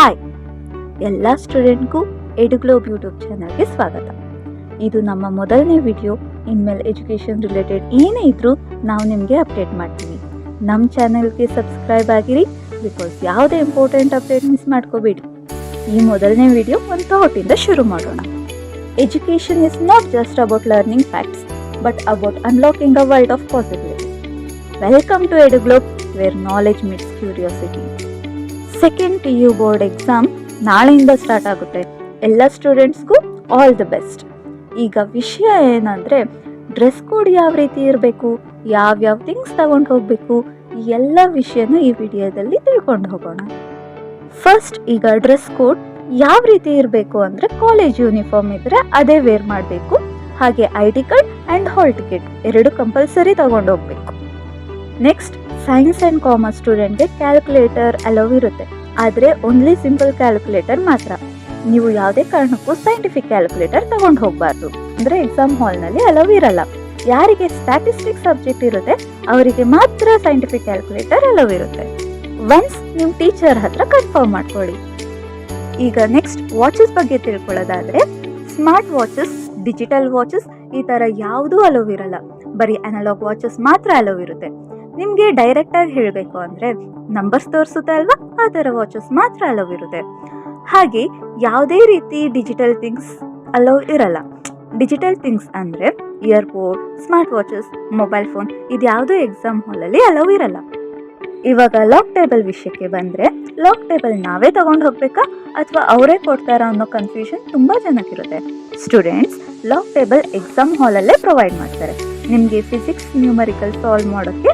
Hi ಎಲ್ಲ ಸ್ಟೂಡೆಂಟ್ಗೂ ಎಡುಗ್ಲೋಬ್ YouTube ಚಾನಲ್ಗೆ ಸ್ವಾಗತ. ಇದು ನಮ್ಮ ಮೊದಲನೇ ವಿಡಿಯೋ. ಇನ್ಮೇಲೆ ಎಜುಕೇಷನ್ ರಿಲೇಟೆಡ್ ಏನೇ ಇದ್ರೂ ನಾವು ನಿಮಗೆ ಅಪ್ಡೇಟ್ ಮಾಡ್ತೀವಿ. ನಮ್ಮ ಚಾನಲ್ಗೆ ಸಬ್ಸ್ಕ್ರೈಬ್ ಆಗಿರಿ, ಬಿಕಾಸ್ ಯಾವುದೇ ಇಂಪಾರ್ಟೆಂಟ್ ಅಪ್ಡೇಟ್ ಮಿಸ್ ಮಾಡ್ಕೋಬೇಡಿ. ಈ ಮೊದಲನೇ ವಿಡಿಯೋ ಒಂದು ಥಾಟಿಂದ ಶುರು ಮಾಡೋಣ. Education is not just about learning facts, but about unlocking a world of possibilities. Welcome to EduGlobe, where knowledge meets curiosity. Second PU board exam ನಾಳೆಯಿಂದ ಸ್ಟಾರ್ಟ್ ಆಗುತ್ತೆ. ಎಲ್ಲ ಸ್ಟೂಡೆಂಟ್ಸ್ಗೂ ಆಲ್ ದಿ ಬೆಸ್ಟ್. ಈಗ ವಿಷಯ ಏನಂದರೆ, ಡ್ರೆಸ್ ಕೋಡ್ ಯಾವ ರೀತಿ ಇರಬೇಕು, ಯಾವ್ಯಾವ ಥಿಂಗ್ಸ್ ತಗೊಂಡು ಹೋಗಬೇಕು, ಈ ಎಲ್ಲ ವಿಷಯನೂ ಈ ವಿಡಿಯೋದಲ್ಲಿ ತಿಳ್ಕೊಂಡು ಹೋಗೋಣ. ಫಸ್ಟ್, ಈಗ ಡ್ರೆಸ್ ಕೋಡ್ ಯಾವ ರೀತಿ ಇರಬೇಕು ಅಂದರೆ, ಕಾಲೇಜ್ ಯೂನಿಫಾರ್ಮ್ ಇದ್ದರೆ ಅದೇ ವೇರ್ ಮಾಡಬೇಕು. ಹಾಗೆ ID card and hall ticket ಎರಡು ಕಂಪಲ್ಸರಿ ತಗೊಂಡು ಹೋಗಬೇಕು. ನೆಕ್ಸ್ಟ್, ಸೈನ್ಸ್ ಆ್ಯಂಡ್ ಕಾಮರ್ಸ್ ಸ್ಟೂಡೆಂಟ್ಗೆ ಕ್ಯಾಲ್ಕುಲೇಟರ್ ಅಲೋವ್ ಇರುತ್ತೆ, ಆದರೆ ಓನ್ಲಿ ಸಿಂಪಲ್ ಕ್ಯಾಲ್ಕುಲೇಟರ್ ಮಾತ್ರ. ನೀವು ಯಾವುದೇ ಕಾರಣಕ್ಕೂ ಸೈಂಟಿಫಿಕ್ ಕ್ಯಾಲ್ಕುಲೇಟರ್ ತಗೊಂಡು ಹೋಗಬಾರ್ದು, ಅಂದರೆ ಎಕ್ಸಾಮ್ ಹಾಲ್ನಲ್ಲಿ ಅಲೋವ್ ಇರಲ್ಲ. ಯಾರಿಗೆ ಸ್ಟ್ಯಾಟಿಸ್ಟಿಕ್ಸ್ ಸಬ್ಜೆಕ್ಟ್ ಇರುತ್ತೆ ಅವರಿಗೆ ಮಾತ್ರ ಸೈಂಟಿಫಿಕ್ ಕ್ಯಾಲ್ಕುಲೇಟರ್ ಅಲೋವ್ ಇರುತ್ತೆ. ಒನ್ಸ್ ನಿಮ್ಮ ಟೀಚರ್ ಹತ್ರ ಕನ್ಫರ್ಮ್ ಮಾಡ್ಕೊಳ್ಳಿ. ಈಗ ನೆಕ್ಸ್ಟ್, ವಾಚಸ್ ಬಗ್ಗೆ ತಿಳ್ಕೊಳ್ಳೋದಾದರೆ, ಸ್ಮಾರ್ಟ್ ವಾಚಸ್, ಡಿಜಿಟಲ್ ವಾಚಸ್ ಈ ಥರ ಯಾವುದೂ ಅಲೋವ್ ಇರಲ್ಲ. ಬರೀ ಅನಲಾಗ್ ವಾಚಸ್ ಮಾತ್ರ ಅಲೋವ್ ಇರುತ್ತೆ. ನಿಮಗೆ ಡೈರೆಕ್ಟಾಗಿ ಹೇಳಬೇಕು ಅಂದರೆ, ನಂಬರ್ಸ್ ತೋರಿಸುತ್ತೆ ಅಲ್ವಾ, ಆ ಥರ ವಾಚಸ್ ಮಾತ್ರ ಅಲೋವ್ ಇರುತ್ತೆ. ಹಾಗೆ ಯಾವುದೇ ರೀತಿ ಡಿಜಿಟಲ್ ಥಿಂಗ್ಸ್ ಅಲೋವ್ ಇರಲ್ಲ. ಡಿಜಿಟಲ್ ಥಿಂಗ್ಸ್ ಅಂದರೆ earbuds, smart watches, mobile phone ಇದ್ಯಾವುದೂ ಎಕ್ಸಾಮ್ ಹಾಲಲ್ಲಿ ಅಲೋವ್ ಇರಲ್ಲ. ಇವಾಗ ಲಾಕ್ ಟೇಬಲ್ ವಿಷಯಕ್ಕೆ ಬಂದರೆ, ಲಾಕ್ ಟೇಬಲ್ ನಾವೇ ತಗೊಂಡು ಹೋಗಬೇಕಾ ಅಥವಾ ಅವರೇ ಕೊಡ್ತಾರಾ ಅನ್ನೋ ಕನ್ಫ್ಯೂಷನ್ ತುಂಬ ಜನಕ್ಕಿರುತ್ತೆ. ಸ್ಟೂಡೆಂಟ್ಸ್, ಲಾಕ್ ಟೇಬಲ್ ಎಕ್ಸಾಮ್ ಹಾಲಲ್ಲೇ ಪ್ರೊವೈಡ್ ಮಾಡ್ತಾರೆ. ನಿಮಗೆ ಫಿಸಿಕ್ಸ್ ನ್ಯೂಮರಿಕಲ್ ಸಾಲ್ವ್ ಮಾಡೋಕ್ಕೆ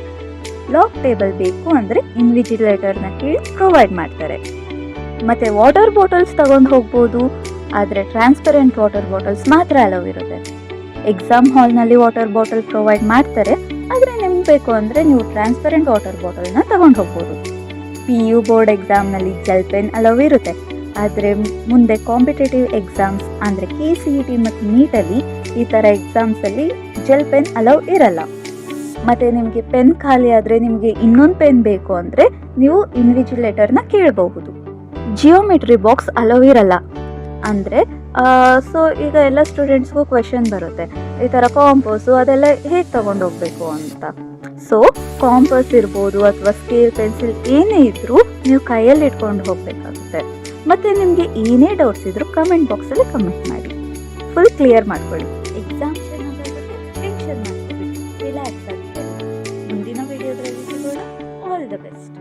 ಲಾಕ್ ಟೇಬಲ್ ಬೇಕು ಅಂದರೆ ಇನ್ವಿಜಿಲೇಟರ್ನ ಕೇಳಿ ಪ್ರೊವೈಡ್ ಮಾಡ್ತಾರೆ. ಮತ್ತು ವಾಟರ್ ಬಾಟಲ್ಸ್ ತಗೊಂಡು ಹೋಗ್ಬೋದು, ಆದರೆ ಟ್ರಾನ್ಸ್ಪರೆಂಟ್ ವಾಟರ್ ಬಾಟಲ್ಸ್ ಮಾತ್ರ ಅಲೋವ್ ಇರುತ್ತೆ. ಎಕ್ಸಾಮ್ ಹಾಲ್ನಲ್ಲಿ ವಾಟರ್ ಬಾಟಲ್ ಪ್ರೊವೈಡ್ ಮಾಡ್ತಾರೆ, ಆದರೆ ನಿಮ್ಗೆ ಬೇಕು ಅಂದರೆ ನೀವು ಟ್ರಾನ್ಸ್ಪರೆಂಟ್ ವಾಟರ್ ಬಾಟಲ್ನ ತಗೊಂಡು ಹೋಗ್ಬೋದು. PU ಬೋರ್ಡ್ ಎಕ್ಸಾಮ್ನಲ್ಲಿ ಜೆಲ್ ಪೆನ್ ಅಲೋವ್ ಇರುತ್ತೆ, ಆದರೆ ಮುಂದೆ ಕಾಂಪಿಟೇಟಿವ್ ಎಕ್ಸಾಮ್ಸ್ ಅಂದರೆ KCET ಮತ್ತು ನೀಟಲ್ಲಿ ಈ ಥರ ಎಕ್ಸಾಮ್ಸಲ್ಲಿ ಜೆಲ್ ಪೆನ್ ಅಲೋವ್ ಇರಲ್ಲ. ಮತ್ತು ನಿಮಗೆ ಪೆನ್ ಖಾಲಿ ಆದರೆ ನಿಮಗೆ ಇನ್ನೊಂದು ಪೆನ್ ಬೇಕು ಅಂದರೆ ನೀವು ಇನ್ವಿಜಿಲೇಟರ್ನ ಕೇಳಬಹುದು. ಜಿಯೋಮೆಟ್ರಿ ಬಾಕ್ಸ್ ಅಲೋವ್ ಇರಲ್ಲ. ಅಂದರೆ ಸೊ ಈಗ ಎಲ್ಲ ಸ್ಟೂಡೆಂಟ್ಸ್ಗೂ ಕ್ವೆಶನ್ ಬರುತ್ತೆ, ಈ ಥರ ಕಾಂಪೋಸು ಅದೆಲ್ಲ ಹೇಗೆ ತೊಗೊಂಡು ಹೋಗಬೇಕು ಅಂತ. ಸೊ ಕಾಂಪಸ್ ಇರ್ಬೋದು ಅಥವಾ ಸ್ಕೇಲ್, ಪೆನ್ಸಿಲ್ ಏನೇ ಇದ್ದರೂ ನೀವು ಕೈಯಲ್ಲಿ ಇಟ್ಕೊಂಡು ಹೋಗಬೇಕಾಗುತ್ತೆ. ಮತ್ತು ನಿಮಗೆ ಏನೇ ಡೌಟ್ಸ್ ಇದ್ದರೂ ಕಮೆಂಟ್ ಬಾಕ್ಸಲ್ಲಿ ಕಮೆಂಟ್ ಮಾಡಿ, ಫುಲ್ ಕ್ಲಿಯರ್ ಮಾಡ್ಕೊಳ್ಳಿ. ಎಕ್ಸಾಮ್ ಚೆನ್ನಾಗಾಗುತ್ತೆ, ಟೆನ್ಷನ್ ಮಾಡ್ಕೊಳ್ಳಿ, ರಿಲ್ಯಾಕ್ಸ್ ಆಗಿ. ಮುಂದಿನ ವಿಡಿಯೋದಲ್ಲಿ ಸಿಗೋಣ. All the best.